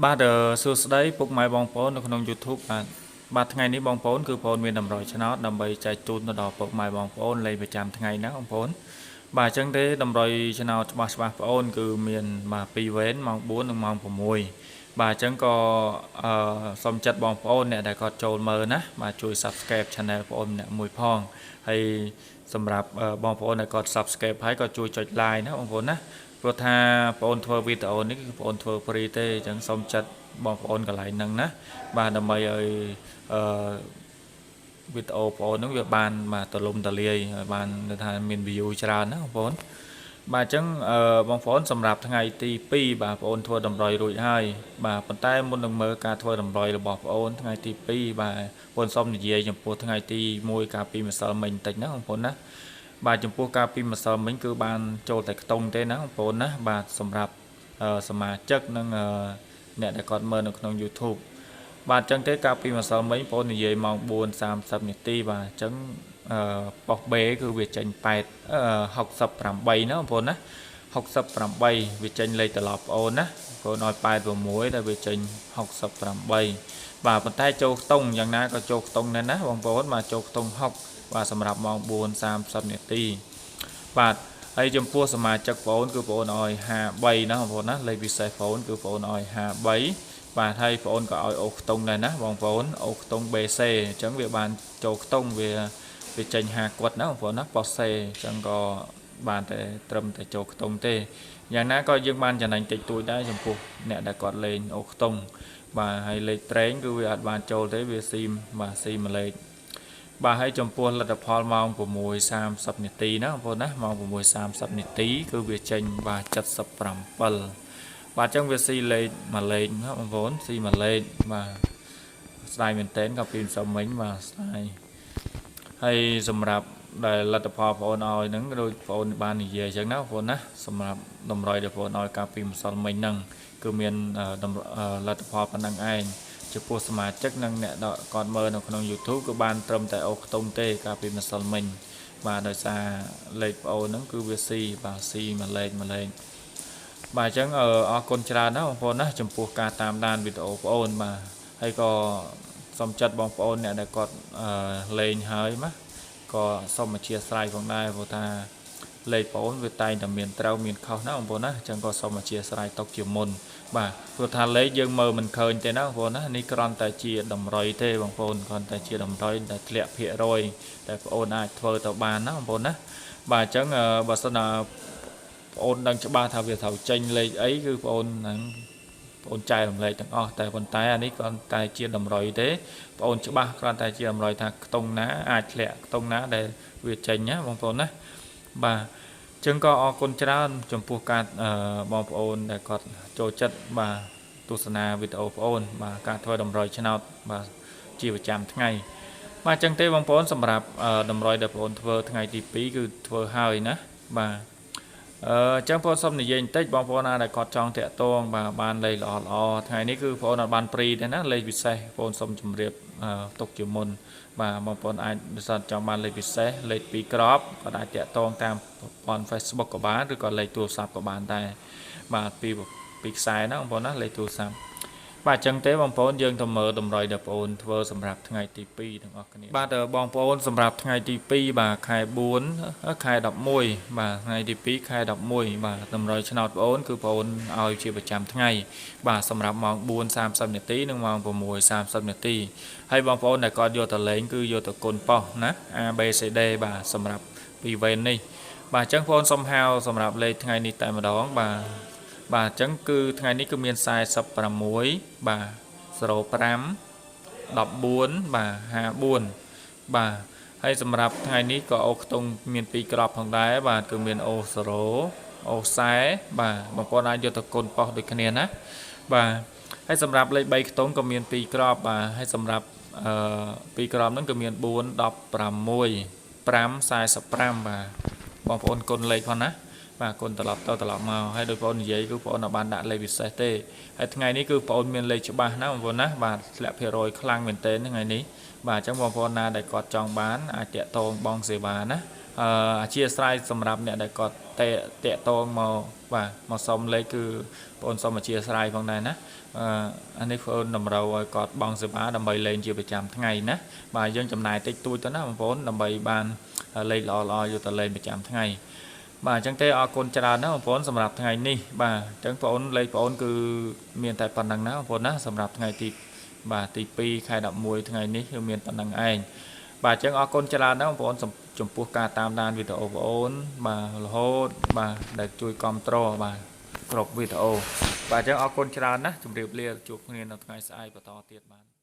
បាទសួស្តីពុកម៉ែបងប្អូននៅក្នុង YouTube បាទថ្ងៃនេះបងប្អូនគឺបងប្អូនមានតម្រុយឆ្នោតដើម្បីចែកជូនទៅដល់ពុកម៉ែបងប្អូនលេខប្រចាំថ្ងៃណាបងប្អូនបាទអញ្ចឹងទេតម្រុយឆ្នោតច្បាស់បងប្អូនគឺមានបាទ2វេនម៉ោង4និងម៉ោង6បាទអញ្ចឹងក៏សូមចាត់បងប្អូនអ្នកដែលគាត់ចូលមើលណាបាទជួយ Subscribe Channel បងប្អូនម្នាក់មួយផងហើយសម្រាប់បងប្អូនដែលគាត់ Subscribe ហើយក៏ជួយចុច Like ណាបងប្អូនណាព្រោះថាបងប្អូនធ្វើវីដេអូនេះគឺបងប្អូនធ្វើ free ទេអញ្ចឹងសូមចាត់បងប្អូនកន្លែងហ្នឹងណាបាទដើម្បីឲ្យវីដេអូបងប្អូនហ្នឹងវាបានបាទទលំទលាយឲ្យបានថាមាន view ច្រើនណាបងប្អូនបាទអញ្ចឹងបងប្អូនសម្រាប់ថ្ងៃទី2បាទបងប្អូនធ្វើតម្រុយរួចហើយបាទប៉ុន្តែមុននឹងមើលការធ្វើតម្រុយរបស់បងប្អូនថ្ងៃទី2បាទបងប្អូនសូមនិយាយចំពោះថ្ងៃទី1កាលពីម្សិលមិញបន្តិចណាបងប្អូនណាបាទចំពោះការពីម្សិលមិញគឺបានចូលតែខ្ទង់ទេណាបងប្អូនណាបាទសម្រាប់សមាជិកនិងអ្នកដែលគាត់មើលនៅក្នុង YouTube បាទអញ្ចឹងទេកាលពីម្សិលមិញបងប្អូននិយាយម៉ោង4:30នាទីបាទអញ្ចឹងប៉ុស B គឺវាចេញ68ណាបងប្អូនណា68វាចេញលេខត្រឡប់បងប្អូនណាបងប្អូនឲ្យ86តែវាចេញ68បាទប៉ុន្តែចូលខ្ទង់យ៉ាងណាក៏ចូលខ្ទង់ដែរណាបងប្អូនបាទចូលខ្ទង់60បាទសម្រាប់ម៉ោង4:30នាទីបាទហើយចំពោះសមាជិកបងប្អូនគឺបងប្អូនឲ្យ53ណាបងប្អូនណាលេខពិសេសបងប្អូនគឺបងប្អូនឲ្យ53បាទហើយបងប្អូនក៏ឲ្យអូសខ្ទង់ដែរណាបងប្អូនអូសខ្ទង់ BC អញ្ចឹងវាបានចូលខ្ទង់វាចេញ50គាត់ណាបងប្អូនណាប៉ោះ C អញ្ចឹងក៏បានតែត្រឹមតែចូលខ្ទង់ទេយ៉ាងណាក៏យើងបានចំណេញតិចតួចដែរចំពោះអ្នកដែលគាត់លេងអូសខ្ទង់បាទហើយលេខត្រេងគឺវាអត់បានចូលទេវាស៊ីបាទស៊ីមួយលេខបាទហើយចំពោះលទ្ធផលម៉ោង6:30នាទីណាបងប្អូនណាម៉ោង6:30នាទីគឺវាចេញបាទ77បាទអញ្ចឹងវាស៊ីលេខមួយលេខណាបងប្អូនស៊ីមួយលេខបាទស្ដាយមែនតើកាលពីម្សិលមិញបាទស្ដាយហើយសម្រាប់ដែលលទ្ធផលបងប្អូនឲ្យហ្នឹងដូចបងប្អូនបាននិយាយអញ្ចឹងណាបងប្អូនណាសម្រាប់តម្រុយដែលបងប្អូនឲ្យកាលពីម្សិលមិញហ្នឹងគឺមានលទ្ធផលប៉ុណ្ណឹងឯងចំពោះសមាជិកនិងអ្នកគាត់មើលនៅក្នុង YouTube ក៏បានត្រឹមតែអូខ្ទង់ទេកាលពីម្សិលមិញបាទដោយសារលេខបងប្អូនហ្នឹងគឺវាស៊ីបាទស៊ីមួយលេខបាទអញ្ចឹងអរគុណច្រើនណាបងប្អូនណាចំពោះការតាមដានវីដេអូបងប្អូនបាទហើយក៏សូមចាត់បងប្អូនអ្នកដែលគាត់លេងហើយណាក៏សូមអធិស្ឋានផងដែរព្រោះថាលេខបងប្អូនវាតែងតែមានត្រូវមានខុសណាបងប្អូនណាអញ្ចឹងក៏សូមអធិស្ឋានទុកជាមុនបាទព្រោះថាលេខយើងមើលមិនឃើញទេណាបងប្អូនណានេះគ្រាន់តែជាតម្រុយទេបងប្អូនគ្រាន់តែជាតម្រុយដែលធ្លាក់ភាគរយតែបងប្អូនអាចធ្វើទៅបានណាបងប្អូនណាបាទអញ្ចឹងបើសិនណាបងប្អូនដឹងច្បាស់ថាវាត្រូវចេញលេខអីគឺបងប្អូនហ្នឹងបងប្អូនចែករំលែកទាំងអស់តែប៉ុន្តែអានេះគ្រាន់តែជាតម្រុយទេបងប្អូនច្បាស់គ្រាន់តែជាតម្រុយថាខ្ទង់ណាអាចធ្លាក់ខ្ទង់ណាដែលវាចេញណាបងប្អូនណាបាទចឹងក៏អរគុណច្រើនចំពោះការបងប្អូនដែលគាត់ចូលចិត្តបាទទស្សនាវីដេអូបងប្អូនបាទការធ្វើតម្រុយឆ្នោតបាទជាប្រចាំថ្ងៃបាទចឹងទេបងប្អូនសម្រាប់តម្រុយដែលបងប្អូនធ្វើថ្ងៃទី2គឺធ្វើហើយណាបាទចឹងបងប្អូនសូមនិយាយបន្តិចបងប្អូនណាដែលគាត់ចង់តាក់ទងបាទបានលេខល្អថ្ងៃនេះគឺបងប្អូនអត់បានព្រីទេណាលេខពិសេសបងប្អូនសូមជម្រាបទុកជាមុនបាទបងប្អូនអាចបើសិនចង់បានលេខពិសេសលេខ2ក្របក៏អាចតាក់ទងតាមប្រព័ន្ធ Facebook ក៏បានឬក៏លេខទូរស័ព្ទក៏បានដែរបាទពីខ្សែណាបងប្អូនណាលេខទូរស័ព្ទបាទអញ្ចឹងទេបងប្អូនយើងទៅមើលតម្រុយដែលបងប្អូនធ្វើសម្រាប់ថ្ងៃទី2ទាំងអស់គ្នាបាទបងប្អូនសម្រាប់ថ្ងៃទី2បាទខែ4ខែ11បាទថ្ងៃទី2ខែ11បាទតម្រុយឆ្នោតបងប្អូនគឺបងប្អូនឲ្យជាប្រចាំថ្ងៃបាទសម្រាប់ម៉ោង4:30នាទីនិងម៉ោង6:30នាទីហើយបងប្អូនដែលគាត់យកទៅលេងគឺយកទៅគុណប៉ុសណា ABCD បាទសម្រាប់ពីវេននេះបាទអញ្ចឹងបងប្អូនសុំហៅសម្រាប់លេខថ្ងៃនេះតែម្ដងបាទបាទអញ្ចឹងគឺថ្ងៃនេះគឺមាន46បាទ05 14បាទ54បាទហើយសម្រាប់ថ្ងៃនេះក៏អូខ្ទង់មាន2ក្របផងដែរបាទគឺមានអូ0អូខ្សែបាទបងប្អូនអាចយកទៅកូនប៉ុសដូចគ្នាណាបាទហើយសម្រាប់លេខ3ខ្ទង់ក៏មាន2ក្របបាទហើយសម្រាប់2ក្របហ្នឹងគឺមាន4 16 5 45បាទបងប្អូនគុណលេខផងណាបាទគុណត្រឡប់ទៅត្រឡប់មកហើយដោយបងប្អូននិយាយគឺបងប្អូនបានដាក់លេខពិសេសទេហើយថ្ងៃនេះគឺបងប្អូនមានលេខច្បាស់ណាបងប្អូនណាបាទធ្លាក់ភាគរយខ្លាំងមែនទែនថ្ងៃនេះបាទអញ្ចឹងបងប្អូនណាដែលគាត់ចង់បានអាចតាក់ទងបងសេវាណា อาชีพสายสำหรับเนี่ยได้ก็เตะตองมาซ้อมเลยคือปนซ้อมอาชีพสายฝั่งใดนะอันนี้เพิ่นนำเรากอดบองสืบาดำใบเลนจีประจำทั้งไงนะบ่ายังจำหน่ายติดตัวตัวนะผมนำใบบานเลยรออยู่ตะเลนประจำทั้งไงบ่าจังเตอคนจรานะผมสำหรับทั้งไงนี่บ่าจังผมเลยผมคือเมียนแต่ปันดังนะผมนะสำหรับทั้งไงที่บ่าตีปีใครดับมวยทั้งไงนี่คือเมียนปันดังเองบ่าจังคนจรานะผมจมพูการตามดานวิดีโอโอนบ่าโหดบ่าได้ช่วยคอมโตรบ่ากรบวิดีโอบ่าจังคนจรานะจุดเรียบเรียบจุดเงินเอาไงสายประต่อเตียดบ้าน